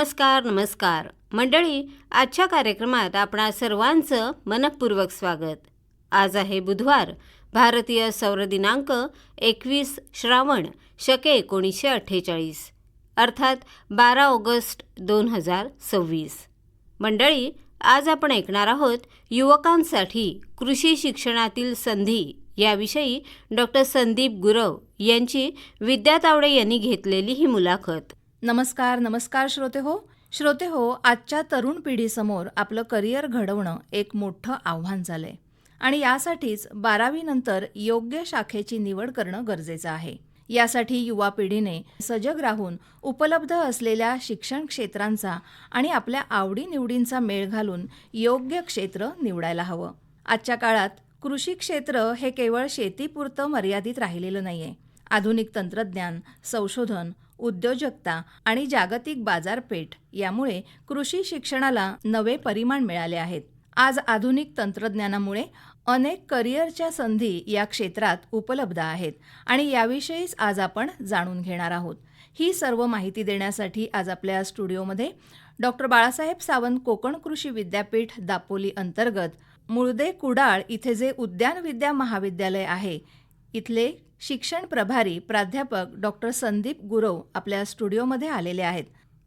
नमस्कार नमस्कार मंडळी, आजच्या कार्यक्रमात आपणा सर्वांचं मनपूर्वक स्वागत. आज आहे बुधवार, भारतीय सौर दिनांक 21 श्रावण शके 1948 अर्थात 12 ऑगस्ट 2026. मंडळी, आज आपण ऐकणार आहोत युवकांसाठी कृषी शिक्षणातील संधी याविषयी डॉक्टर संदीप गुरव यांची विद्या तावडे यांनी घेतलेली ही मुलाखत. नमस्कार श्रोते हो, आजच्या तरुण पिढीसमोर आपलं करिअर घडवणं एक मोठं आव्हान झालंय आणि यासाठीच 12वी नंतर योग्य शाखेची निवड करणं गरजेचं आहे. यासाठी युवा पिढीने सजग राहून उपलब्ध असलेल्या शिक्षण क्षेत्रांचा आणि आपल्या आवडीनिवडींचा मेळ घालून योग्य क्षेत्र निवडायला हवं. आजच्या काळात कृषी क्षेत्र हे केवळ शेतीपुरतं मर्यादित राहिलेलं नाहीये. आधुनिक तंत्रज्ञान, संशोधन, उद्योजकता आणि जागतिक बाजारपेठ यामुळे कृषी शिक्षणाला नवे परिमाण मिळाले आहेत. आज आधुनिक तंत्रज्ञानामुळे अनेक करिअरच्या संधी या क्षेत्रात उपलब्ध आहेत आणि याविषयीच आज आपण जाणून घेणार आहोत. ही सर्व माहिती देण्यासाठी आज आपल्या स्टुडिओमध्ये डॉक्टर बाळासाहेब सावंत कोकण कृषी विद्यापीठ दापोली अंतर्गत मुळदे कुडाळ इथे जे उद्यान विद्या महाविद्यालय आहे इथले शिक्षण प्रभारी प्राध्यापक डॉक्टर संदीप गुरव आपल्या स्टुडिओमध्ये आलेले आहेत.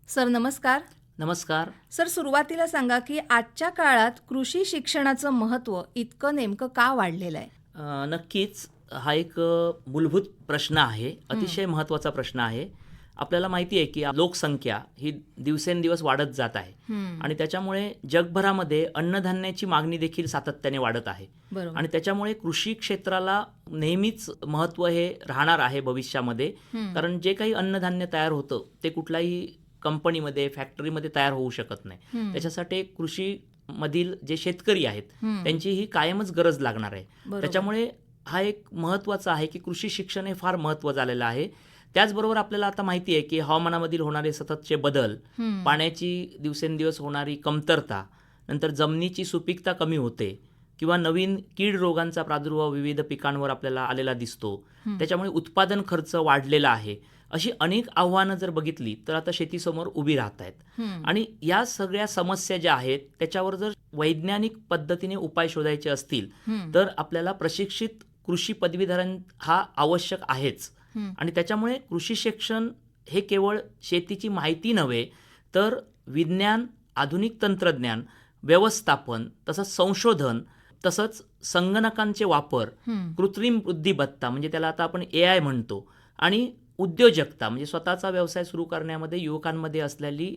सर नमस्कार. नमस्कार. सर, सुरुवातीला सांगा की आजच्या काळात कृषी शिक्षणाचं महत्त्व इतकं नेमकं का वाढलेलं आहे? नक्कीच हा एक मूलभूत प्रश्न आहे, अतिशय महत्त्वाचा प्रश्न आहे. आपल्याला माहिती आहे की लोकसंख्या ही दिवसेंदिवस वाढत जात आहे आणि त्याच्यामुळे जगभरामध्ये अन्नधान्याची मागणी देखील सातत्याने वाढत आहे. आणि त्याच्यामुळे कृषी क्षेत्राला नेहमीच महत्त्व हे राहणार आहे भविष्यामध्ये. कारण जे काही अन्नधान्य तयार होतं ते कुठल्याही कंपनीमध्ये, फॅक्टरीमध्ये तयार होऊ शकत नाही. त्याच्यासाठी कृषी मधील जे शेतकरी आहेत त्यांची ही कायमच गरज लागणार आहे. त्याच्यामुळे हा एक महत्त्वाचा आहे की कृषी शिक्षण हे फार महत्त्व झालेलं आहे. त्याचबरोबर आपल्याला आता माहिती आहे की हवामानामधील होणारे सततचे बदल, पाण्याची दिवसेंदिवस होणारी कमतरता, नंतर जमिनीची सुपीकता कमी होते किंवा नवीन कीड रोगांचा प्रादुर्भाव विविध पिकांवर आपल्याला आलेला दिसतो. त्याच्यामुळे उत्पादन खर्च वाढलेला आहे. अशी अनेक आव्हानं जर बघितली तर आता शेतीसमोर उभी राहत आहेत. आणि या सगळ्या समस्या ज्या आहेत त्याच्यावर जर वैज्ञानिक पद्धतीने उपाय शोधायचे असतील तर आपल्याला प्रशिक्षित कृषी पदवीधर हा आवश्यक आहेच. आणि त्याच्यामुळे कृषी शिक्षण हे केवळ शेतीची माहिती नव्हे तर विज्ञान, आधुनिक तंत्रज्ञान, व्यवस्थापन, तसंच संशोधन, तसंच संगणकांचे वापर, कृत्रिम बुद्धिमत्ता म्हणजे त्याला आता आपण AI म्हणतो, आणि उद्योजकता म्हणजे स्वतःचा व्यवसाय सुरू करण्यामध्ये युवकांमध्ये असलेली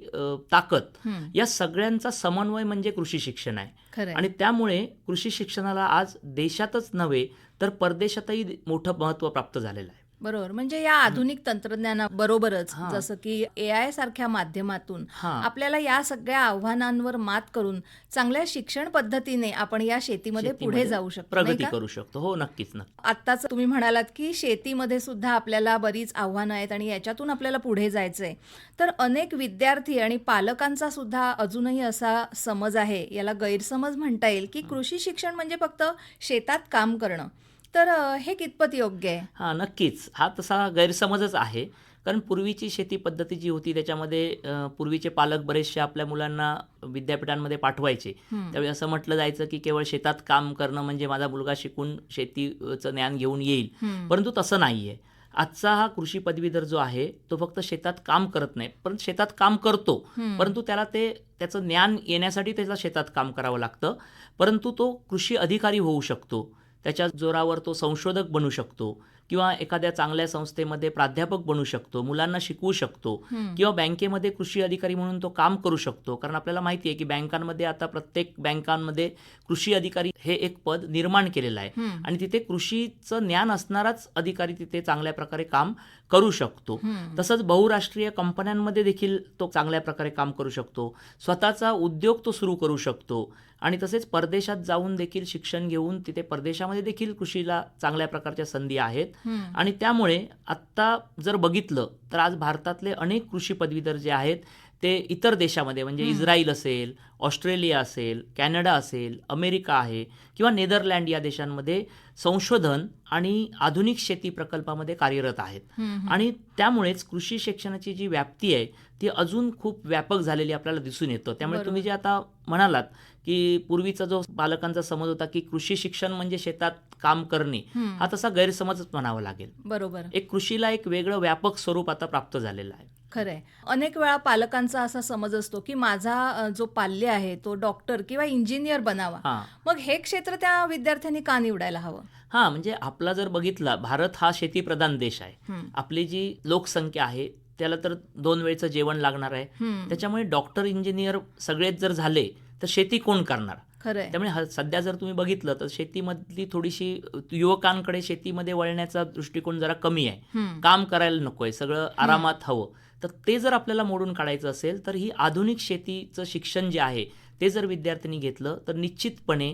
ताकद, या सगळ्यांचा समन्वय म्हणजे कृषी शिक्षण आहे. आणि त्यामुळे कृषी शिक्षणाला आज देशातच नव्हे तर परदेशातही मोठं महत्त्व प्राप्त झालेलं आहे. बरोबर. म्हणजे या आधुनिक तंत्रज्ञानाबरोबरच जसं की AI सारख्या माध्यमातून आपल्याला या सगळ्या आव्हानांवर मात करून चांगल्या शिक्षण पद्धतीने आपण या शेतीमध्ये पुढे जाऊ शकतो, प्रगती करू शकतो. हो, नक्कीच. आत्ताच तुम्ही म्हणालात की शेतीमध्ये सुद्धा आपल्याला बरीच आव्हानं आहेत आणि याच्यातून आपल्याला पुढे जायचंय. तर अनेक विद्यार्थी आणि पालकांचा सुद्धा अजूनही असा समज आहे, याला गैरसमज म्हणता येईल, की कृषी शिक्षण म्हणजे फक्त शेतात काम करणं. तर हे कितपत योग्य आहे? नक्कीच हा तसा गैरसमजच आहे. कारण पूर्वीची शेती पद्धती जी होती त्याच्यामध्ये पूर्वीचे पालक बरेचसे आपल्या मुलांना विद्यापीठांमध्ये पाठवायचे. त्यावेळी असं म्हटलं जायचं की केवळ शेतात काम करणं म्हणजे माझा मुलगा शिकून शेतीचं ज्ञान घेऊन येईल. परंतु तसं नाही आहे. आजचा हा कृषी पदवीधर जो आहे तो फक्त शेतात काम करत नाही, परंतु शेतात काम करतो, परंतु त्याला त्याचं ज्ञान येण्यासाठी त्याला शेतात काम करावं लागतं. परंतु तो कृषी अधिकारी होऊ शकतो, त्याच्या जोरावर तो संशोधक बनू शकतो किंवा एखाद्या चांगल्या संस्थेमध्ये प्राध्यापक बनू शकतो, मुलांना शिकवू शकतो किंवा बँकेमध्ये कृषी अधिकारी म्हणून तो काम करू शकतो. कारण आपल्याला माहिती आहे की बँकांमध्ये आता प्रत्येक बँकांमध्ये कृषी अधिकारी हे एक पद निर्माण केलेलं आहे आणि तिथे कृषीचं ज्ञान असणाराच अधिकारी तिथे चांगल्या प्रकारे काम करू शकतो. तसंच बहुराष्ट्रीय कंपन्यांमध्ये देखील तो चांगल्या प्रकारे काम करू शकतो, स्वतःचा उद्योग तो सुरू करू शकतो आणि तसेच परदेशात जाऊन देखील शिक्षण घेऊन तिथे परदेशामध्ये देखील कृषीला चांगल्या प्रकारच्या संधी आहेत. आणि त्यामुळे आत्ता जर बघितलं तर आज भारतातले अनेक कृषी पदवीधर जे आहेत ते इतर देशामध्ये म्हणजे इस्रायल असेल, ऑस्ट्रेलिया असेल, कॅनडा असेल, अमेरिका आहे किंवा नेदरलँड या देशांमध्ये संशोधन आणि आधुनिक शेती प्रकल्पामध्ये कार्यरत आहेत. आणि त्यामुळेच कृषी शिक्षणाची जी व्याप्ती आहे ती अजून खूप व्यापक झालेली आपल्याला दिसून येतं. त्यामुळे तुम्ही जे आता म्हणालात की पूर्वीचा जो पालकांचा समज होता की कृषी शिक्षण म्हणजे शेतात काम करणे, हा तसा गैरसमजच म्हणावा लागेल. बरोबर. एक कृषीला एक वेगळं व्यापक स्वरूप आता प्राप्त झालेलं आहे. खरंय. अनेक वेळा पालकांचा असा समज असतो की माझा जो पाल्य आहे तो डॉक्टर किंवा इंजिनियर बनावा. हां मग हे क्षेत्र त्या विद्यार्थ्यांनी का निवडायला हवं? हां म्हणजे आपला जर बघितला, भारत हा शेतीप्रधान देश आहे. आपली जी लोकसंख्या आहे त्याला तर 2 वेळचं जेवण लागणार आहे. त्याच्यामुळे डॉक्टर इंजिनियर सगळेच जर झाले तर शेती कोण करणार? खरंय. त्यामुळे सध्या जर तुम्ही बघितलं तर शेतीमधली थोडीशी युवकांकडे शेतीमध्ये वळण्याचा दृष्टिकोन जरा कमी आहे. काम करायला नकोय, सगळं आरामात हवं. तर ते जर आपल्याला मोडून काढायचं असेल तर ही आधुनिक शेतीचं शिक्षण जे आहे ते जर विद्यार्थ्यांनी घेतलं तर निश्चितपणे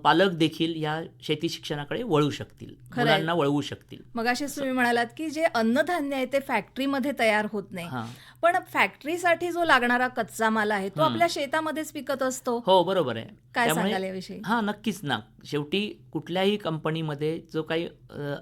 पालक देखील या शेती शिक्षणाकडे वळू शकतील, मुलांना वळवू शकतील. मग असेच तुम्ही म्हणालात की जे अन्नधान्य आहे ते फॅक्टरीमध्ये तयार होत नाही, हां पण फॅक्टरीसाठी जो लागणारा कच्चा माल आहे तो आपल्या शेतामध्येच पिकत असतो. हो बरोबर आहे. काय सांगाल याविषयी? हां नक्कीच ना. शेवटी कुठल्याही कंपनीमध्ये जो काही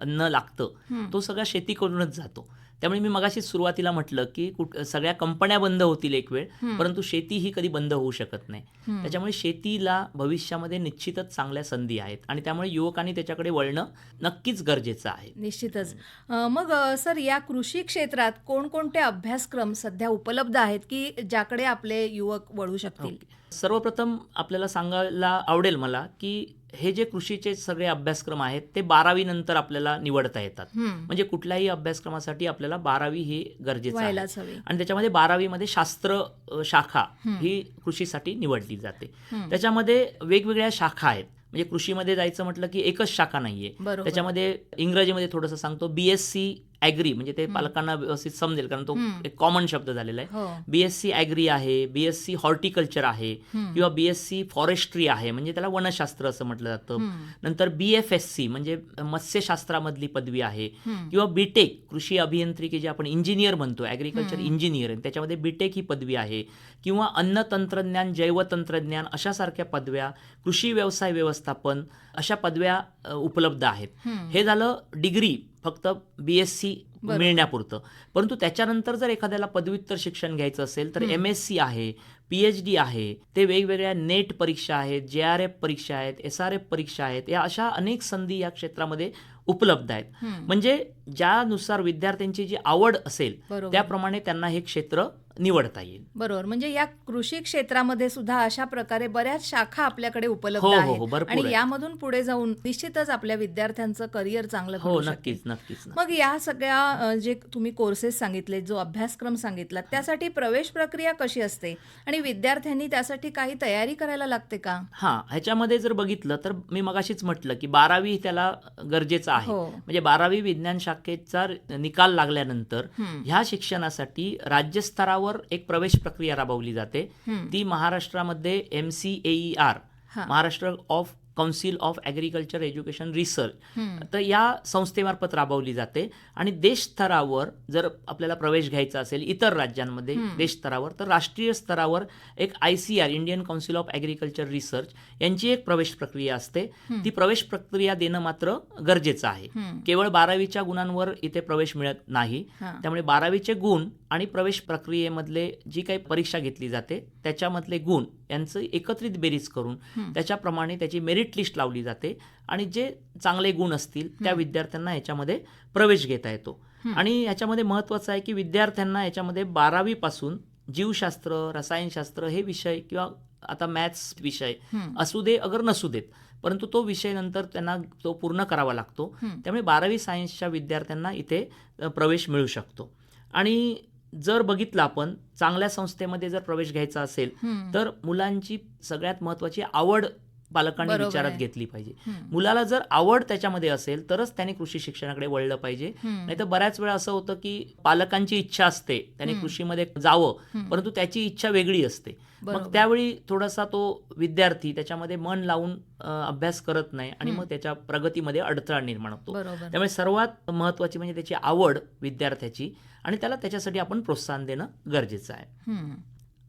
अन्न लागतं तो सगळा शेतीकडूनच जातो. त्यामुळे मी मगाशी सुरुवातीला म्हटलं की सगळ्या कंपन्या बंद होतील एक वेळ, परंतु शेती ही कधी बंद होऊ शकत नाही. त्याच्यामुळे शेतीला भविष्यामध्ये निश्चितच चांगल्या संधी आहेत आणि त्यामुळे युवकांनी त्याच्याकडे वळणं नक्कीच गरजेचं आहे. निश्चितच. मग सर, या कृषी क्षेत्रात कोणकोणते अभ्यासक्रम सध्या उपलब्ध आहेत की ज्याकडे आपले युवक वळू शकतील? सर्वप्रथम आपल्याला सांगायला आवडेल मला की हे जे कृषीचे सगळे अभ्यासक्रम आहेत ते 12वी नंतर आपल्याला निवडता येतात. म्हणजे कुठल्याही अभ्यासक्रमासाठी आपल्याला 12वी हे गरजेचं आहे. व्हायलाच हवी. आणि त्याच्यामध्ये 12वी मध्ये शास्त्र शाखा ही कृषीसाठी निवडली जाते. त्याच्यामध्ये वेगवेगळ्या शाखा आहेत. म्हणजे कृषीमध्ये जायचं म्हटलं की एकच शाखा नाहीये. बरोबर. त्याच्यामध्ये इंग्रजीमध्ये थोडंसं सांगतो, BSc ॲग्री, म्हणजे ते पालकांना व्यवस्थित समजेल कारण तो एक कॉमन शब्द झालेला आहे. हो. BSc ॲग्री आहे, BSc हॉर्टिकल्चर आहे किंवा BSc फॉरेस्ट्री आहे, म्हणजे त्याला वनशास्त्र असं म्हटलं जातं. नंतर BFSc म्हणजे मत्स्यशास्त्रामधली पदवी आहे किंवा बीटेक कृषी अभियांत्रिकी जे आपण इंजिनियर म्हणतो, ॲग्रिकल्चर इंजिनियर, त्याच्यामध्ये बीटेक ही पदवी आहे किंवा अन्न तंत्रज्ञान, जैवतंत्रज्ञान अशासारख्या पदव्या, कृषी व्यवसाय व्यवस्थापन अशा पदव्या उपलब्ध आहेत. हे झालं डिग्री फक्त BSc मिळण्यापुरतं. परंतु त्याच्यानंतर जर एखाद्याला पदव्युत्तर शिक्षण घ्यायचं असेल तर MSc आहे, PhD आहे, ते वेगवेगळ्या नेट परीक्षा आहेत, JRF परीक्षा आहेत, SRF परीक्षा आहेत, या अशा अनेक संधी या क्षेत्रामध्ये उपलब्ध आहेत. म्हणजे ज्यानुसार विद्यार्थ्यांची जी आवड असेल त्याप्रमाणे त्यांना हे क्षेत्र निवडता येईल. बरोबर. म्हणजे या कृषी क्षेत्रामध्ये सुद्धा अशा प्रकारे बऱ्याच शाखा आपल्याकडे उपलब्ध हो, आहेत भरपूर आणि आहेत. यामधून पुढे जाऊन निश्चितच आपल्या विद्यार्थ्यांचं करिअर चांगलं हो करू शकतील. नक्कीच नक्कीच. मग या सगळ्या जे तुम्ही कोर्सेस सांगितले, जो अभ्यासक्रम सांगितला, त्यासाठी प्रवेश प्रक्रिया कशी असते आणि विद्यार्थ्यांनी त्यासाठी काही तयारी करायला लागते का? हां, ह्याच्यामध्ये जर बघितलं तर मी मगाशीच म्हटलं की 12वी त्याला गरजेचं आहे. हो. म्हणजे 12वी विज्ञान शाखेचा निकाल लागल्यानंतर ह्या शिक्षणासाठी राज्यस्तरावर एक प्रवेश प्रक्रिया राबवली जाते. ती महाराष्ट्रामध्ये MCAER, Maharashtra of council of agriculture education research, तर या संस्थेमार्फत राबवली जाते. आणि देश स्तरावर जर आपल्याला प्रवेश घ्यायचा असेल इतर राज्यांमध्ये देश स्तरावर, तर राष्ट्रीय स्तरावर एक ICR, Indian council of agriculture research, यांची एक प्रवेश प्रक्रिया असते. ती प्रवेश प्रक्रिया देणं मात्र गरजेचं आहे. केवळ 12वीच्या गुणांवर इथे प्रवेश मिळत नाही. त्यामुळे 12वीचे गुण आणि प्रवेश प्रक्रियेमधले जी काही परीक्षा घेतली जाते त्याच्यामधले गुण यांचं एकत्रित बेरीज करून त्याच्याप्रमाणे त्याची मेरिट लिस्ट लावली जाते आणि जे चांगले गुण असतील त्या विद्यार्थ्यांना याच्यामध्ये प्रवेश घेता येतो. आणि ह्याच्यामध्ये महत्त्वाचं आहे की विद्यार्थ्यांना याच्यामध्ये 12वी पासून जीवशास्त्र, रसायनशास्त्र हे विषय किंवा आता मॅथ्स विषय असू दे अगर नसू देत, परंतु तो विषय नंतर त्यांना तो पूर्ण करावा लागतो. त्यामुळे 12वी सायन्सच्या विद्यार्थ्यांना इथे प्रवेश मिळू शकतो. आणि जर बघितलं आपण चांगल्या संस्थेमध्ये जर प्रवेश घ्यायचा असेल तर मुलांची सगळ्यात महत्त्वाची आवड पालकांनी बरोबर विचारात आहे. घेतली पाहिजे. मुलाला जर आवड त्याच्यामध्ये असेल तरच त्याने कृषी शिक्षणाकडे वळलं पाहिजे. नाहीतर बऱ्याच वेळा असं होतं की पालकांची इच्छा असते त्याने कृषीमध्ये जावं, परंतु त्याची इच्छा वेगळी असते. मग त्यावेळी थोडासा तो विद्यार्थी त्याच्यामध्ये मन लावून अभ्यास करत नाही आणि मग त्याच्या प्रगतीमध्ये अडथळा निर्माण होतो. बरोबर. त्यामुळे सर्वात महत्त्वाची म्हणजे त्याची आवड विद्यार्थ्याची, आणि त्याला त्याच्यासाठी आपण प्रोत्साहन देणं गरजेचं आहे.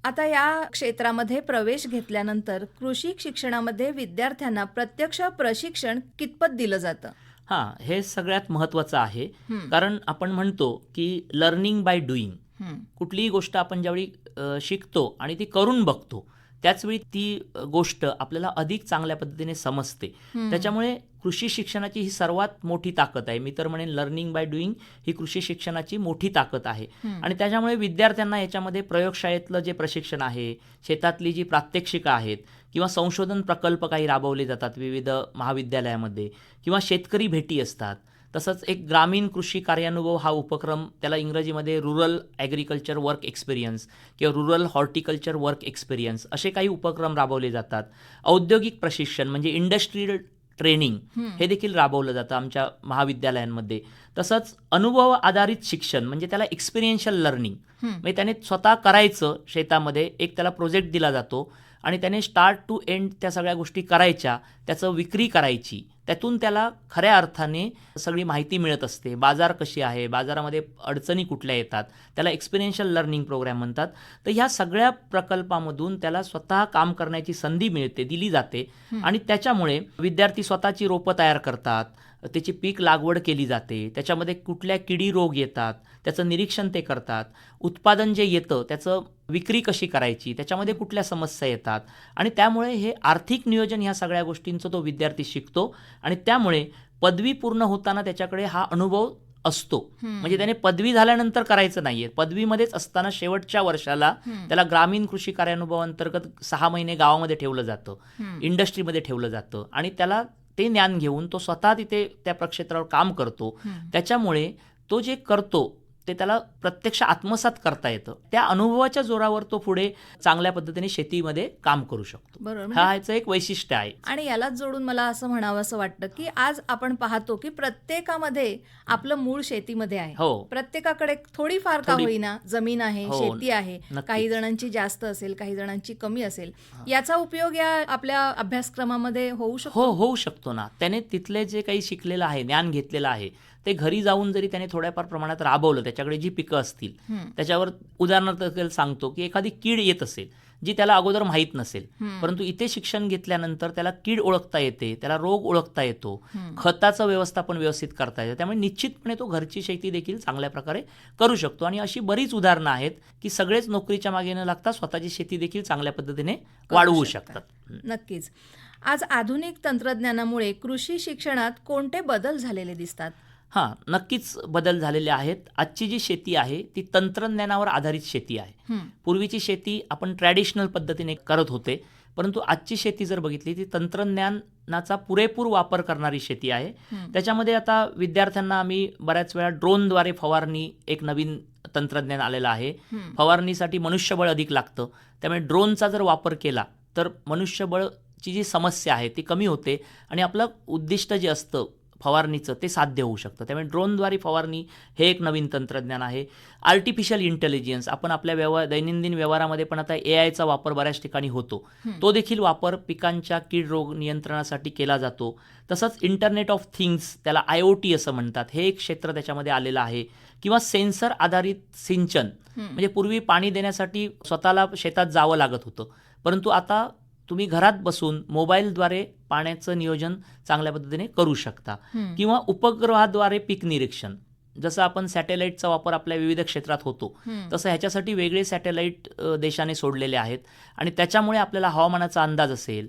आता या क्षेत्रामध्ये प्रवेश घेतल्यानंतर कृषी शिक्षणामध्ये विद्यार्थ्यांना प्रत्यक्ष प्रशिक्षण कितपत दिलं जातं? हां, हे सगळ्यात महत्त्वाचं आहे. कारण आपण म्हणतो की लर्निंग बाय डुईंग. कुठलीही गोष्ट आपण ज्यावेळी शिकतो आणि ती करून बघतो त्याचवेळी ती गोष्ट आपल्याला अधिक चांगल्या पद्धतीने समजते. त्याच्यामुळे कृषी शिक्षणाची ही सर्वात मोठी ताकद आहे. मी तर म्हणेन लर्निंग बाय डुईंग ही कृषी शिक्षणाची मोठी ताकद आहे. आणि त्याच्यामुळे विद्यार्थ्यांना याच्यामध्ये प्रयोगशाळेतलं जे प्रशिक्षण आहे, शेतातली जी प्रात्यक्षिकं आहेत किंवा संशोधन प्रकल्प काही राबवले जातात विविध महाविद्यालयामध्ये, किंवा शेतकरी भेटी असतात. तसंच एक ग्रामीण कृषी कार्यानुभव हा उपक्रम, त्याला इंग्रजीमध्ये रुरल ॲग्रिकल्चर वर्क एक्सपिरियन्स किंवा रुरल हॉर्टिकल्चर वर्क एक्सपिरियन्स असे काही उपक्रम राबवले जातात. औद्योगिक प्रशिक्षण म्हणजे इंडस्ट्रियल ट्रेनिंग हे देखील राबवलं जातं आमच्या महाविद्यालयांमध्ये. तसंच अनुभव आधारित शिक्षण म्हणजे त्याला एक्सपिरियन्शियल लर्निंग, म्हणजे त्याने स्वतः करायचं शेतामध्ये, एक त्याला प्रोजेक्ट दिला जातो आणि त्याने स्टार्ट टू एंड त्या सगळ्या गोष्टी करायच्या, त्याचं विक्री करायची, त्यातून त्याला खऱ्या अर्थाने सगळी माहिती मिळत असते. बाजार कशी आहे, बाजारामध्ये अडचणी कुठल्या येतात, त्याला एक्सपिरियन्शियल लर्निंग प्रोग्राम म्हणतात. तर ह्या सगळ्या प्रकल्पामधून त्याला स्वतः काम करण्याची संधी मिळते, दिली जाते. आणि त्याच्यामुळे विद्यार्थी स्वतःची रोपं तयार करतात, त्याची पीक लागवड केली जाते, त्याच्यामध्ये कुठल्या किडी रोग येतात त्याचं निरीक्षण ते करतात, उत्पादन जे येतं त्याचं विक्री कशी करायची, त्याच्यामध्ये कुठल्या समस्या येतात, आणि त्यामुळे हे आर्थिक नियोजन ह्या सगळ्या गोष्टींचं तो विद्यार्थी शिकतो. आणि त्यामुळे पदवी पूर्ण होताना त्याच्याकडे हा अनुभव असतो. म्हणजे त्याने पदवी झाल्यानंतर करायचं नाहीये, पदवीमध्येच असताना शेवटच्या वर्षाला त्याला ग्रामीण कृषी कार्यानुभव अंतर्गत 6 महिने गावामध्ये ठेवलं जातं, इंडस्ट्रीमध्ये ठेवलं जातं, आणि त्याला ते ज्ञान घेऊन तो स्वतः तिथे त्या प्रक्षेत्रावर काम करतो. त्याच्यामुळे तो जे करतो ते त्याला प्रत्यक्ष आत्मसात करता येतं. त्या अनुभवाच्या जोरावर तो पुढे चांगल्या पद्धतीने शेतीमध्ये काम करू शकतो. बरोबर. हा ह्याचं एक वैशिष्ट्य आहे. आणि यालाच जोडून मला असं म्हणावं असं वाटतं की आज आपण पाहतो की प्रत्येकामध्ये आपलं मूळ शेतीमध्ये आहे. हो. प्रत्येकाकडे थोडीफार का होईना जमीन आहे, हो, शेती आहे. नक्कीच. काही जणांची जास्त असेल, काही जणांची कमी असेल. याचा उपयोग या आपल्या अभ्यासक्रमामध्ये होऊ शकतो. होऊ शकतो ना. त्याने तिथले जे काही शिकलेलं आहे, ज्ञान घेतलेलं आहे, ते घरी जाऊन जरी त्याने थोड्याफार प्रमाणात राबवलं, त्याच्याकडे जी पिकं असतील त्याच्यावर उदाहरणार्थ सांगतो की एखादी कीड येत असेल जी त्याला अगोदर माहीत नसेल, परंतु इथे शिक्षण घेतल्यानंतर त्याला कीड ओळखता येते, त्याला रोग ओळखता येतो, खताचं व्यवस्थापन व्यवस्थित करता येतं. त्यामुळे निश्चितपणे तो घरची शेती देखील चांगल्या प्रकारे करू शकतो. आणि अशी बरीच उदाहरणं आहेत की सगळेच नोकरीच्या मागे न लागता स्वतःची शेती देखील चांगल्या पद्धतीने वाढवू शकतात. नक्कीच. आज आधुनिक तंत्रज्ञानामुळे कृषी शिक्षणात कोणते बदल झालेले दिसतात? हां, नक्कीच बदल झालेले आहेत. आजची जी शेती आहे ती तंत्रज्ञानावर आधारित शेती आहे. पूर्वीची शेती आपण ट्रॅडिशनल पद्धतीने करत होते, परंतु आजची शेती जर बघितली ती तंत्रज्ञानाचा पुरेपूर वापर करणारी शेती आहे. त्याच्यामध्ये आता विद्यार्थ्यांना आम्ही बऱ्याच वेळा ड्रोनद्वारे फवारणी, एक नवीन तंत्रज्ञान आलेलं आहे. फवारणीसाठी मनुष्यबळ अधिक लागतं, त्यामुळे ड्रोनचा जर वापर केला तर मनुष्यबळची जी समस्या आहे ती कमी होते आणि आपलं उद्दिष्ट जे असतं फवारणीचं ते साध्य होऊ शकतं. त्यामुळे ड्रोनद्वारे फवारणी हे एक नवीन तंत्रज्ञान आहे. आर्टिफिशियल इंटेलिजन्स, आपण आपल्या दैनंदिन व्यवहारामध्ये पण आता AIचा वापर बऱ्याच ठिकाणी होतो, तो देखील वापर पिकांच्या कीड रोग नियंत्रणासाठी केला जातो. तसंच इंटरनेट ऑफ थिंग्स, त्याला IoT असं म्हणतात, हे एक क्षेत्र त्याच्यामध्ये आलेलं आहे. किंवा सेन्सर आधारित सिंचन, म्हणजे पूर्वी पाणी देण्यासाठी स्वतःला शेतात जावं लागत होतं, परंतु आता तुम्ही घरात बसून मोबाईलद्वारे पाण्याचं नियोजन चांगल्या पद्धतीने करू शकता. किंवा उपग्रहाद्वारे पीक निरीक्षण, जसं आपण सॅटेलाईटचा वापर आपल्या विविध क्षेत्रात होतो तसं ह्याच्यासाठी वेगळे सॅटेलाईट देशाने सोडलेले आहेत. आणि त्याच्यामुळे आपल्याला हवामानाचा अंदाज असेल,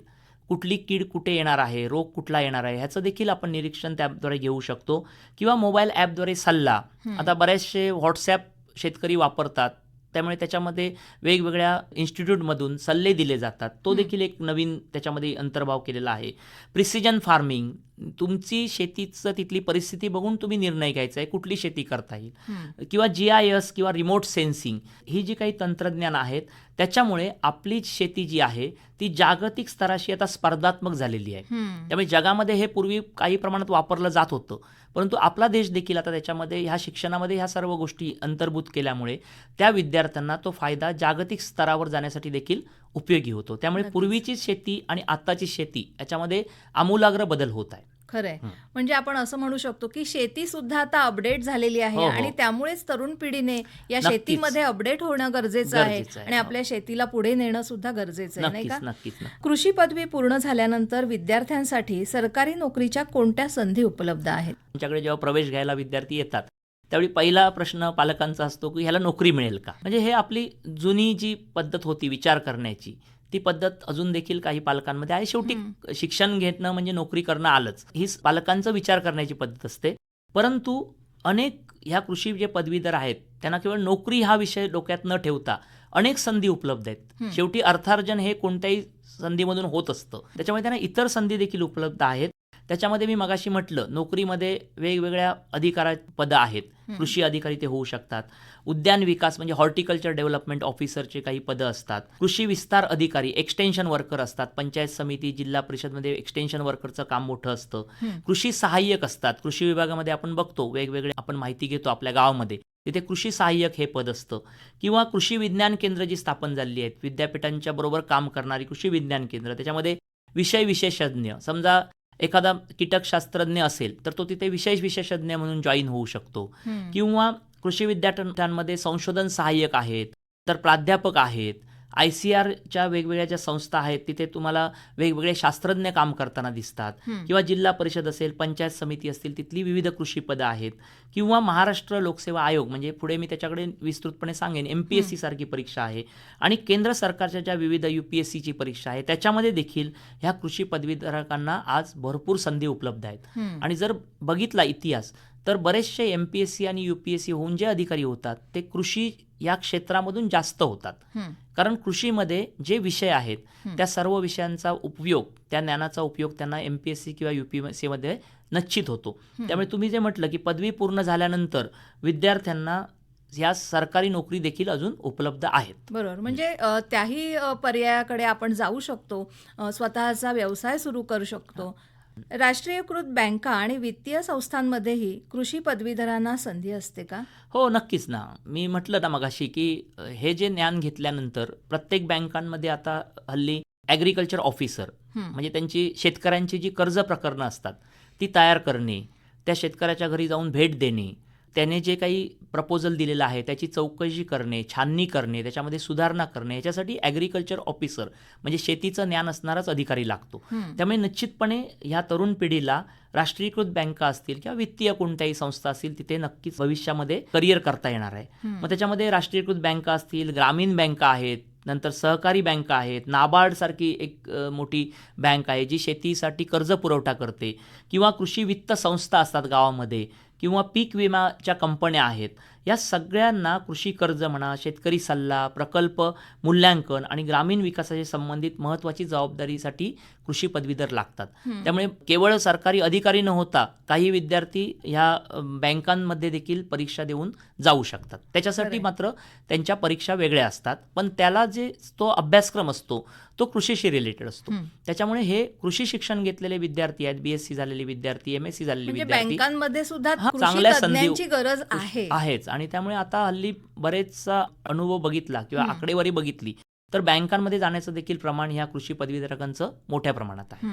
कुठली कीड कुठे येणार आहे, रोग कुठला येणार आहे, ह्याचं देखील आपण निरीक्षण त्याद्वारे घेऊ शकतो. किंवा मोबाईल ॲपद्वारे सल्ला, आता बरेचसे व्हॉट्सॲप शेतकरी वापरतात, त्यामुळे त्याच्यामध्ये वेगवेगळ्या इन्स्टिट्यूटमधून सल्ले दिले जातात, तो देखील एक नवीन त्याच्यामध्ये अंतर्भाव केलेला आहे. प्रिसिजन फार्मिंग, तुमची शेतीचं तिथली परिस्थिती बघून तुम्ही निर्णय घ्यायचा आहे कुठली शेती करता येईल. किंवा GIS किंवा रिमोट सेन्सिंग ही जी काही तंत्रज्ञान आहेत त्याच्यामुळे आपली शेती जी आहे ती जागतिक स्तराशी आता स्पर्धात्मक झालेली आहे. त्यामुळे जगामध्ये हे पूर्वी काही प्रमाणात वापरलं जात होतं, परंतु आपला देश देखील आता त्याच्यामध्ये ह्या शिक्षणामध्ये ह्या सर्व गोष्टी अंतर्भूत केल्यामुळे त्या विद्यार्थ्यांना तो फायदा जागतिक स्तरावर जाण्यासाठी देखील उपयोगी होतो. त्यामुळे नक्कीच. पूर्वीची शेती आणि आत्ताची शेती याच्यामध्ये आमूलाग्र बदल होत आहे. खरंय. म्हणजे आपण असं म्हणू शकतो की शेती सुद्धा आता अपडेट झालेली आहे हो, हो. आणि त्यामुळेच तरुण पिढीने या नक्कीच. शेतीमध्ये अपडेट होणं गरजेचं आहे गरजेचं आहे. आणि आपल्या शेतीला पुढे नेणं सुद्धा गरजेचं आहे, नाही नक्कीच का? नक्कीच नक्कीच. कृषी पदवी पूर्ण झाल्यानंतर विद्यार्थ्यांसाठी सरकारी नोकरीच्या कोणत्या संधी उपलब्ध आहेत? आमच्याकडे जेव्हा प्रवेश घ्यायला विद्यार्थी येतात त्यावेळी पहिला प्रश्न पालकांचा असतो की ह्याला नोकरी मिळेल का. म्हणजे हे आपली जुनी जी पद्धत होती विचार करण्याची ती पद्धत अजून देखील काही पालकांमध्ये आहे. शेवटी शिक्षण घेणं म्हणजे नोकरी करणं आलंच, ही पालकांचा विचार करण्याची पद्धत असते. परंतु अनेक ह्या कृषी जे पदवीधर आहेत त्यांना केवळ नोकरी हा विषय डोक्यात न ठेवता अनेक संधी उपलब्ध आहेत. शेवटी अर्थार्जन हे कोणत्याही संधीमधून होत असतं, त्याच्यामुळे त्यांना इतर संधी देखील उपलब्ध आहेत. त्याच्यामध्ये मी मगाशी म्हटलं नोकरीमध्ये वेगवेगळ्या अधिकारा पदं आहेत. कृषी अधिकारी ते होऊ शकतात, उद्यान विकास म्हणजे हॉर्टिकल्चर डेव्हलपमेंट ऑफिसरचे काही पदं असतात, कृषी विस्तार अधिकारी एक्सटेन्शन वर्कर असतात, पंचायत समिती जिल्हा परिषदमध्ये एक्सटेन्शन वर्करचं काम मोठं असतं, कृषी सहाय्यक असतात. कृषी विभागामध्ये आपण बघतो वेगवेगळे आपण माहिती घेतो आपल्या गावामध्ये, तिथे कृषी सहाय्यक हे पद असतं. किंवा कृषी विज्ञान केंद्र जी स्थापन झाली आहेत विद्यापीठांच्या बरोबर काम करणारी कृषी विज्ञान केंद्र, त्याच्यामध्ये विषय विशेषज्ञ, समजा एखादा कीटकशास्त्रज्ञ असेल तर तो तिथे विशेष विशेषज्ञ म्हणून जॉईन होऊ शकतो. किंवा कृषी विद्यापीठांमध्ये संशोधन सहाय्यक आहेत, तर प्राध्यापक आहेत. ICRच्या वेगवेगळ्या ज्या संस्था आहेत तिथे तुम्हाला वेगवेगळे शास्त्रज्ञ काम करताना दिसतात. किंवा जिल्हा परिषद असेल, पंचायत समिती असतील, तिथली विविध कृषी पदं आहेत. किंवा महाराष्ट्र लोकसेवा आयोग म्हणजे पुढे मी त्याच्याकडे विस्तृतपणे सांगेन, MPSC सारखी परीक्षा आहे. आणि केंद्र सरकारच्या ज्या विविध UPSCची परीक्षा आहे त्याच्यामध्ये देखील ह्या कृषी पदवीधारकांना आज भरपूर संधी उपलब्ध आहेत. आणि जर बघितला इतिहास तर बरेचसे MPSC आणि UPSC होऊन जे अधिकारी होतात ते कृषी या क्षेत्रामधून जास्त होतात. कारण कृषीमध्ये जे विषय आहेत त्या सर्व विषयांचा उपयोग, त्या ज्ञानाचा उपयोग त्यांना MPSC किंवा UPSC मध्ये निश्चित होतो. त्यामुळे तुम्ही जे म्हटलं की पदवी पूर्ण झाल्यानंतर विद्यार्थ्यांना या सरकारी नोकरी देखील अजून उपलब्ध आहेत. बरोबर. म्हणजे त्याही पर्यायाकडे आपण जाऊ शकतो, स्वतःचा व्यवसाय सुरू करू शकतो. राष्ट्रीयकृत बँका आणि वित्तीय संस्थांमध्येही कृषी पदवीधरांना संधी असते का? हो, नक्कीच ना. मी म्हटलं ना मगाशी की हे जे ज्ञान घेतल्यानंतर प्रत्येक बँकांमध्ये आता हल्ली ॲग्रिकल्चर ऑफिसर म्हणजे त्यांची शेतकऱ्यांची जी कर्ज प्रकरणं असतात ती तयार करणे, त्या शेतकऱ्याच्या घरी जाऊन भेट देणे, त्याने जे काही प्रपोजल दिलेलं आहे त्याची चौकशी करणे, छाननी करणे, त्याच्यामध्ये सुधारणा करणे, याच्यासाठी ॲग्रिकल्चर ऑफिसर म्हणजे शेतीचं ज्ञान असणाराच अधिकारी लागतो. त्यामुळे निश्चितपणे ह्या तरुण पिढीला राष्ट्रीयकृत बँका असतील किंवा वित्तीय कोणत्याही संस्था असतील तिथे नक्कीच भविष्यामध्ये करिअर करता येणार आहे. मग त्याच्यामध्ये राष्ट्रीयकृत बँका असतील, ग्रामीण बँका आहेत, नंतर सहकारी बँका आहेत, नाबार्ड सारखी एक मोठी बँक आहे जी शेतीसाठी कर्ज पुरवठा करते. किंवा कृषी वित्त संस्था असतात गावामध्ये, किंवा पीक विमाच्या कंपन्या आहेत. या सगळ्यांना कृषी कर्ज म्हणा, शेतकरी सल्ला, प्रकल्प मूल्यांकन आणि ग्रामीण विकासाशी संबंधित महत्त्वाची जबाबदारीसाठी कृषी पदवीधर लागतात. त्यामुळे केवळ सरकारी अधिकारी न होता काही विद्यार्थी ह्या बँकांमध्ये देखील परीक्षा देऊन जाऊ शकतात. त्याच्यासाठी मात्र त्यांच्या परीक्षा वेगळ्या असतात, पण त्याला जे तो अभ्यासक्रम असतो तो कृषीशी रिलेटेड असतो. त्याच्यामुळे हे कृषी शिक्षण घेतलेले विद्यार्थी आहेत, BSc झालेले विद्यार्थी, MSc झालेले विद्यार्थी, बँकांमध्ये सुद्धा चांगल्या संधी तज्ञांची गरज आहेच. आणि त्यामुळे आता हल्ली बरेचसा अनुभव बघितला किंवा आकडेवारी बघितली तर बँकांमध्ये जाण्याचं देखील प्रमाण ह्या कृषी पदवीधरांचं मोठ्या प्रमाणात आहे.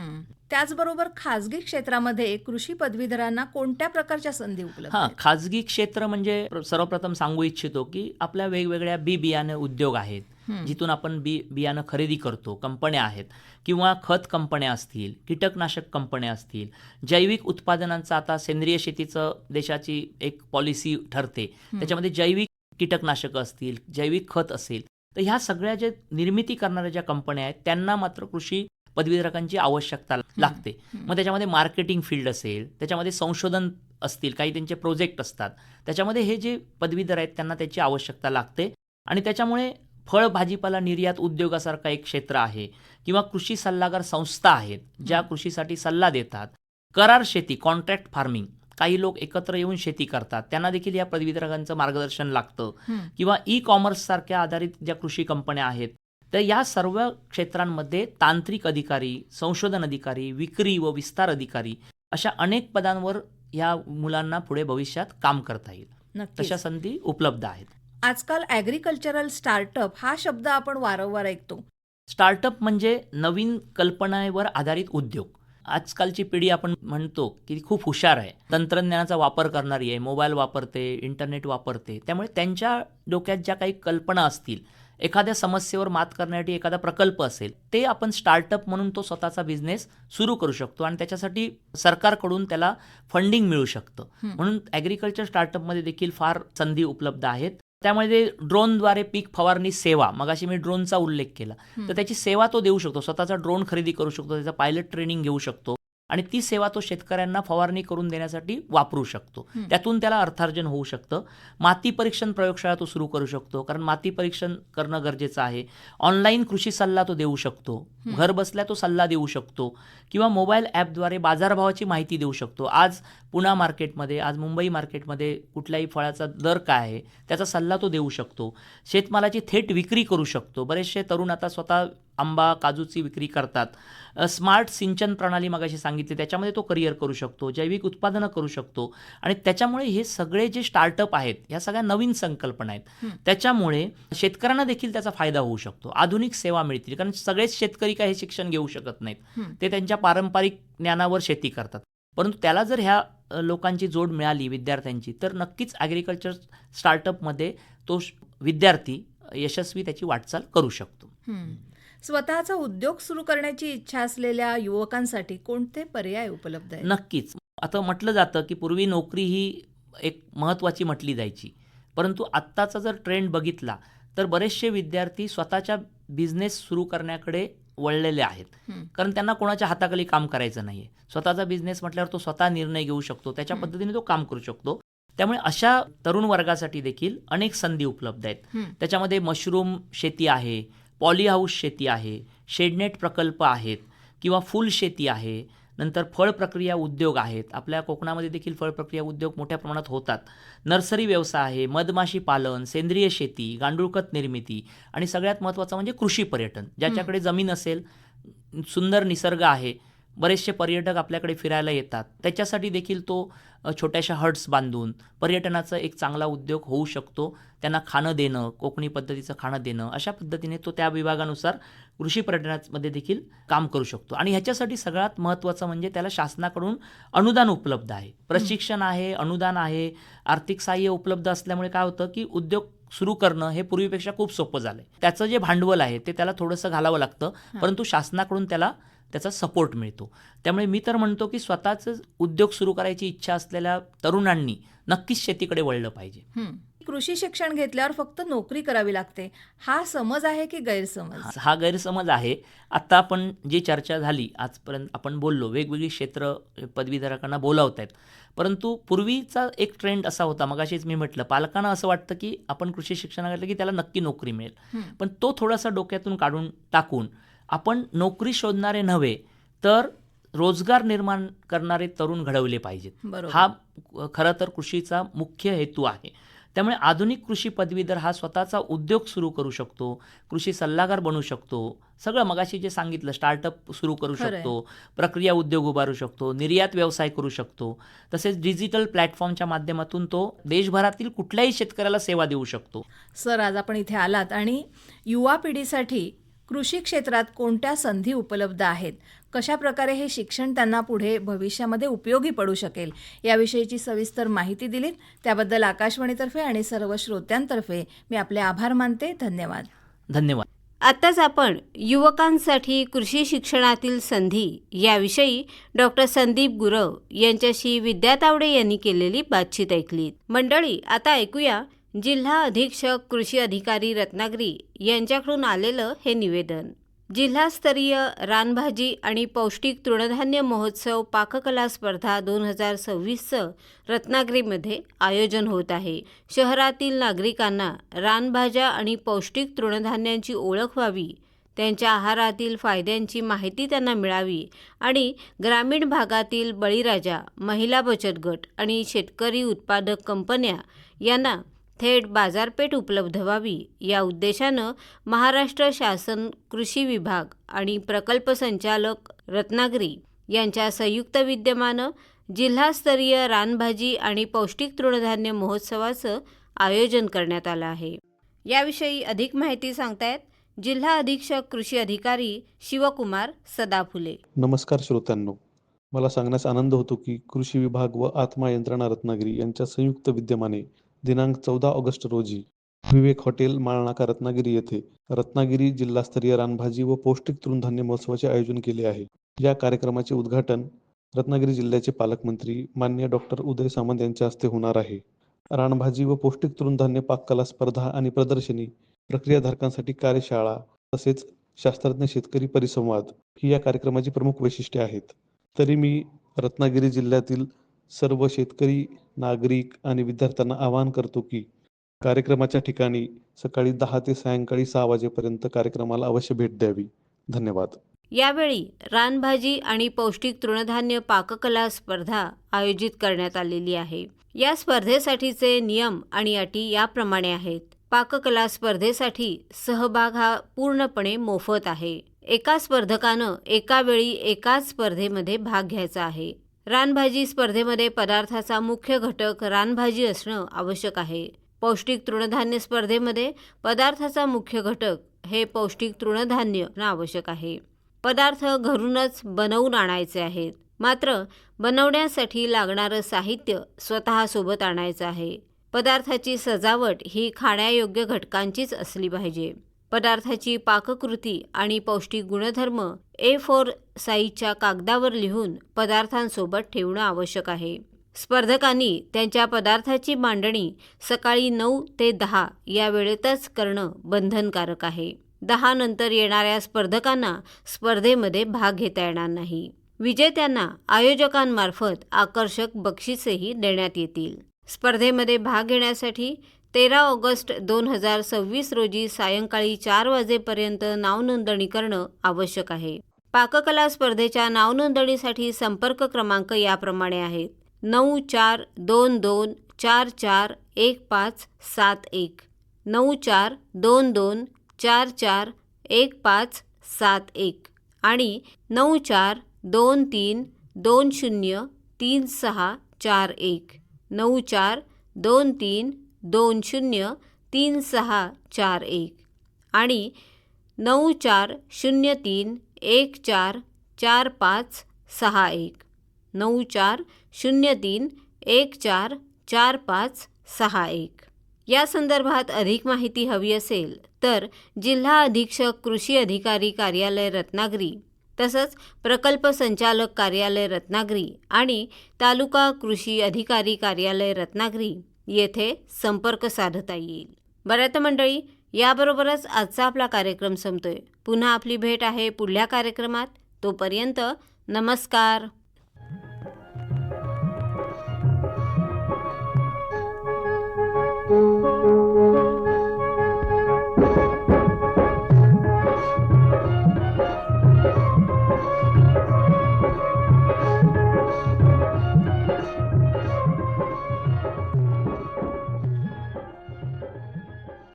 त्याचबरोबर खाजगी क्षेत्रामध्ये कृषी पदवीधरांना कोणत्या प्रकारच्या संधी उपलब्ध आहेत? खाजगी क्षेत्र म्हणजे सर्वप्रथम सांगू इच्छितो की आपल्या वेगवेगळ्या बियाणं उद्योग आहेत जिथून आपण बियाणं खरेदी करतो, कंपन्या आहेत, किंवा खत कंपन्या असतील, कीटकनाशक कंपन्या असतील, जैविक उत्पादनांचं आता सेंद्रिय शेतीचं देशाची एक पॉलिसी ठरते, त्याच्यामध्ये जैविक कीटकनाशकं असतील, जैविक खत असेल, तर ह्या सगळ्या ज्या निर्मिती करणाऱ्या ज्या कंपन्या आहेत त्यांना मात्र कृषी पदवीधरांची आवश्यकता लागते. मग त्याच्यामध्ये मार्केटिंग फील्ड असेल, त्याच्यामध्ये संशोधन असतील, काही त्यांचे प्रोजेक्ट असतात, त्याच्यामध्ये हे जे पदवीधर आहेत त्यांना त्याची आवश्यकता लागते. आणि त्याच्यामुळे फळ भाजीपाला निर्यात उद्योगासारखा एक क्षेत्र आहे, किंवा कृषी सल्लागार संस्था आहेत ज्या कृषीसाठी सल्ला देतात, करार शेती, कॉन्ट्रॅक्ट फार्मिंग, काही लोक एकत्र येऊन शेती करतात, त्यांना देखील या पदवीधरकांचं मार्गदर्शन लागतं. किंवा ई कॉमर्स सारख्या आधारित ज्या कृषी कंपन्या आहेत, तर या सर्व क्षेत्रांमध्ये तांत्रिक अधिकारी, संशोधन अधिकारी, विक्री व विस्तार अधिकारी अशा अनेक पदांवर या मुलांना पुढे भविष्यात काम करता येईल. नक्कीच. तशा संधी उपलब्ध आहेत. आजकाल ॲग्रिकल्चरल स्टार्टअप हा शब्द आपण वारंवार ऐकतो. स्टार्टअप म्हणजे नवीन कल्पनेवर आधारित उद्योग. आजकालची पिढी आपण म्हणतो की खूप हुशार आहे, तंत्रज्ञानाचा वापर करणारी आहे, मोबाईल वापरते, इंटरनेट वापरते. त्यामुळे त्यांच्या डोक्यात ज्या काही कल्पना असतील, एखाद्या समस्येवर मात करण्यासाठी एखादा प्रकल्प असेल, ते आपण स्टार्टअप म्हणून तो स्वतःचा बिझनेस सुरू करू शकतो आणि त्याच्यासाठी सरकारकडून त्याला फंडिंग मिळू शकतं. म्हणून ॲग्रिकल्चर स्टार्टअपमध्ये देखील फार संधी उपलब्ध आहेत. त्यामध्ये ड्रोनद्वारे पीक फवारणी सेवा, मगाशी मी ड्रोनचा उल्लेख केला, तर त्याची सेवा तो देऊ शकतो. स्वतःचा ड्रोन खरेदी करू शकतो, त्याचा पायलट ट्रेनिंग घेऊ शकतो आणि ती सेवा तो शेतकऱ्यांना फवारणी करून देण्यासाठी वापरू शकतो. त्यातून त्याला अर्थार्जन होऊ शकतं. माती परीक्षण प्रयोगशाळा तो सुरू करू शकतो, कारण माती परीक्षण करणं गरजेचं आहे. ऑनलाईन कृषी सल्ला तो देऊ शकतो, घर बसल्या तो सल्ला देऊ शकतो किंवा मोबाईल ॲपद्वारे बाजारभावाची माहिती देऊ शकतो. आज पुणा मार्केटमध्ये, आज मुंबई मार्केटमध्ये कुठल्याही फळाचा दर काय आहे त्याचा सल्ला तो देऊ शकतो. शेतमालाची थेट विक्री करू शकतो. बरेचसे तरुण आता स्वतः आंबा, काजूची विक्री करतात. स्मार्ट सिंचन प्रणाली मगाशी सांगितली, त्याच्यामध्ये तो करिअर करू शकतो. जैविक उत्पादनं करू शकतो आणि त्याच्यामुळे हे सगळे जे स्टार्टअप आहेत, ह्या सगळ्या नवीन संकल्पना आहेत. त्याच्यामुळे शेतकऱ्यांना देखील त्याचा फायदा होऊ शकतो. आधुनिक सेवा मिळतील, कारण सगळेच शेतकरी काही शिक्षण घेऊ शकत नाहीत. ते त्यांच्या पारंपरिक ज्ञानावर शेती करतात. परंतु त्याला जर ह्या लोकांची जोड मिळाली विद्यार्थ्यांची, तर नक्कीच ॲग्रिकल्चर स्टार्टअपमध्ये तो विद्यार्थी यशस्वी त्याची वाटचाल करू शकतो. स्वतःचा उद्योग सुरू करण्याची इच्छा असलेल्या युवकांसाठी कोणते पर्याय उपलब्ध आहेत? नक्कीच. आता म्हटलं जातं की पूर्वी नोकरी ही एक महत्त्वाची म्हटली जायची, परंतु आत्ताचा जर ट्रेंड बघितला तर बरेचसे विद्यार्थी स्वतःच्या बिझनेस सुरू करण्याकडे वळलेले आहेत, कारण त्यांना कोणाच्या हाताखाली काम करायचं नाही आहे. स्वतःचा बिझनेस म्हटल्यावर तो स्वतः निर्णय घेऊ शकतो, त्याच्या पद्धतीने तो काम करू शकतो. त्यामुळे अशा तरुण वर्गासाठी देखील अनेक संधी उपलब्ध आहेत. त्याच्यामध्ये मशरूम शेती आहे, पॉली हाऊस शेती आहे, शेडनेट प्रकल्प आहेत किंवा फूल शेती आहे. नंतर फळ प्रक्रिया उद्योग आहेत. आपल्या कोकणामध्ये देखील फळ प्रक्रिया उद्योग मोठ्या प्रमाणात होतात. नर्सरी व्यवसाय आहे, मधमाशी पालन, सेंद्रिय शेती, गांडूळखत निर्मिती आणि सगळ्यात महत्त्वाचं म्हणजे कृषी पर्यटन. ज्याच्याकडे जमीन असेल, सुंदर निसर्ग आहे, बरेचसे पर्यटक आपल्याकडे फिरायला येतात, त्याच्यासाठी देखील तो छोट्याशा हट्स बांधून पर्यटनाचा एक चांगला उद्योग होऊ शकतो. त्यांना खाणं देणं, कोकणी पद्धतीचं खाणं देणं, अशा पद्धतीने तो त्या विभागानुसार कृषी पर्यटनामध्ये देखील काम करू शकतो. आणि ह्याच्यासाठी सगळ्यात महत्त्वाचं म्हणजे त्याला शासनाकडून अनुदान उपलब्ध आहे, प्रशिक्षण आहे, अनुदान आहे, आर्थिक सहाय्य उपलब्ध असल्यामुळे काय होतं की उद्योग सुरू करणं हे पूर्वीपेक्षा खूप सोपं झालं आहे. त्याचं जे भांडवल आहे ते त्याला थोडंसं घालावं लागतं, परंतु शासनाकडून त्याचा सपोर्ट मिळतो. त्यामुळे मी तर म्हणतो की स्वतःच उद्योग सुरू करायची इच्छा असलेल्या तरुणांनी नक्कीच शेतीकडे वळलं पाहिजे. कृषी शिक्षण घेतल्यावर फक्त नोकरी करावी लागते, हा समज आहे की गैरसमज? हा गैरसमज आहे. आता आपण जी चर्चा झाली, आजपर्यंत आपण बोललो, वेगवेगळी क्षेत्र पदवीधरांना बोलावत आहेत, परंतु पूर्वीचा एक ट्रेंड असा होता, मगाशीच मी म्हटलं, पालकांना असं वाटतं की आपण कृषी शिक्षण घेतलं की त्याला नक्की नोकरी मिळेल. पण तो थोडासा डोक्यातून काढून टाकून आपण नोकरी शोधणारे नव्हे तर रोजगार निर्माण करणारे तरुण घडवले पाहिजेत. हा खरं तर कृषीचा मुख्य हेतू आहे. त्यामुळे आधुनिक कृषी पदवीधर हा स्वतःचा उद्योग सुरू करू शकतो, कृषी सल्लागार बनू शकतो, सगळं मगाशी जे सांगितलं, स्टार्टअप सुरू करू शकतो, प्रक्रिया उद्योग उभारू शकतो, निर्यात व्यवसाय करू शकतो, तसेच डिजिटल प्लॅटफॉर्मच्या माध्यमातून तो देशभरातील कुठल्याही शेतकऱ्याला सेवा देऊ शकतो. सर, आज आपण इथे आलात आणि युवा पिढीसाठी कृषी क्षेत्रात कोणत्या संधी उपलब्ध आहेत, कशा प्रकारे हे शिक्षण त्यांना पुढे भविष्यामध्ये उपयोगी पडू शकेल, याविषयीची सविस्तर माहिती दिलीत. त्याबद्दल आकाशवाणीतर्फे आणि सर्व श्रोत्यांतर्फे मी आपले आभार मानते. धन्यवाद. धन्यवाद. आत्ताच आपण युवकांसाठी कृषी शिक्षणातील संधी याविषयी डॉक्टर संदीप गुरव यांच्याशी विद्या तावडे यांनी केलेली बातचीत ऐकलीत. मंडळी, आता ऐकूया जिल्हा अधीक्षक कृषी अधिकारी रत्नागिरी यांच्याकडून आलेलं हे निवेदन. जिल्हास्तरीय रानभाजी आणि पौष्टिक तृणधान्य महोत्सव पाककला स्पर्धा 2026चं रत्नागिरीमध्ये आयोजन होत आहे. शहरातील नागरिकांना रानभाज्या आणि पौष्टिक तृणधान्यांची ओळख व्हावी, त्यांच्या आहारातील फायद्यांची माहिती त्यांना मिळावी आणि ग्रामीण भागातील बळीराजा, महिला बचत गट आणि शेतकरी उत्पादक कंपन्या यांना थेट बाजारपेठ उपलब्ध व्हावी या उद्देशानं महाराष्ट्र शासन कृषी विभाग आणि प्रकल्प संचालक रत्नागिरी यांच्या संयुक्त विद्यमानं जिल्हास्तरीय रानभाजी आणि पौष्टिक तृणधान्य महोत्सवाचं आयोजन करण्यात आलं आहे. याविषयी अधिक माहिती सांगतायत जिल्हा अधीक्षक कृषी अधिकारी शिवकुमार सदाफुले. नमस्कार श्रोत्यांनो, मला सांगण्यास आनंद होतो की कृषी विभाग व आत्मा यंत्रणा रत्नागिरी यांच्या संयुक्त विद्यमाने दिनांक 14 ऑगस्ट रोजी विवेक हॉटेल माळनाका रत्नागिरी येथे रत्नागिरी जिल्हास्तरीय रानभाजी व पौष्टिक तृणधान्य महोत्सवाचे आयोजन केले आहे. या कार्यक्रमाचे उद्घाटन रत्नागिरी जिल्ह्याचे पालकमंत्री माननीय डॉक्टर उदय सामंत यांच्या हस्ते होणार आहे. रानभाजी व पौष्टिक तृणधान्य पाककला स्पर्धा आणि प्रदर्शनी, प्रक्रियाधारकांसाठी कार्यशाळा तसेच शास्त्रज्ञ शेतकरी परिसंवाद ही या कार्यक्रमाची प्रमुख वैशिष्ट्ये आहेत. तरी मी रत्नागिरी जिल्ह्यातील सर्व शेतकरी, नागरिक आणि विद्यार्थ्यांना आवाहन करतो की कार्यक्रमाच्या ठिकाणी सकाळी 10 ते सायंकाळी 6 वाजेपर्यंत कार्यक्रमाला अवश्य भेट द्यावी. धन्यवाद. यावेळी रानभाजी आणि पौष्टिक तृणधान्य पाककला स्पर्धा आयोजित करण्यात आलेली आहे. या स्पर्धेसाठीचे नियम आणि अटी याप्रमाणे आहेत. पाककला स्पर्धेसाठी सहभाग हा पूर्णपणे मोफत आहे. एका स्पर्धकानं एका वेळी एकाच स्पर्धेमध्ये भाग घ्यायचा आहे. रानभाजी स्पर्धेमध्ये पदार्थाचा मुख्य घटक रानभाजी असणं आवश्यक आहे. पौष्टिक तृणधान्य स्पर्धेमध्ये पदार्थाचा मुख्य घटक हे पौष्टिक तृणधान्य असणं आवश्यक आहे. पदार्थ घरूनच बनवून आणायचे आहेत. मात्र बनवण्यासाठी लागणारं साहित्य स्वतः सोबत आणायचं आहे. पदार्थाची सजावट ही खाण्यायोग्य घटकांचीच असली पाहिजे. पदार्थाची पाककृती आणि पौष्टिक गुणधर्म A4 साईजच्या कागदावर लिहून पदार्थांसोबत ठेवणं आवश्यक आहे. स्पर्धकांनी त्यांच्या पदार्थाची मांडणी सकाळी 9 ते 10 या वेळेतच करणं बंधनकारक आहे. 10 नंतर येणाऱ्या स्पर्धकांना स्पर्धेमध्ये भाग घेता येणार नाही. विजेत्यांना आयोजकांमार्फत आकर्षक बक्षिसेही देण्यात येतील. स्पर्धेमध्ये भाग घेण्यासाठी 13 ऑगस्ट 2026 रोजी सायंकाळी 4 वाजेपर्यंत नावनोंदणी करणं आवश्यक आहे. पाककला स्पर्धेच्या नावनोंदणीसाठी संपर्क क्रमांक याप्रमाणे आहेत: 9422441571 9422441571 आणि 9423203641 9423203641 आणि 9403144561 9403144561. या संदर्भात अधिक माहिती हवी असेल तर जिल्हा अधीक्षक कृषी अधिकारी कार्यालय रत्नागिरी तसंच प्रकल्प संचालक कार्यालय रत्नागिरी आणि तालुका कृषी अधिकारी कार्यालय रत्नागिरी येथे संपर्क साधता येईल. बरं तर मंडळी, याबरोबरच आजचा आपला कार्यक्रम संपतोय. पुन्हा आपली भेट आहे पुढल्या कार्यक्रमात. तोपर्यंत नमस्कार. Thank you.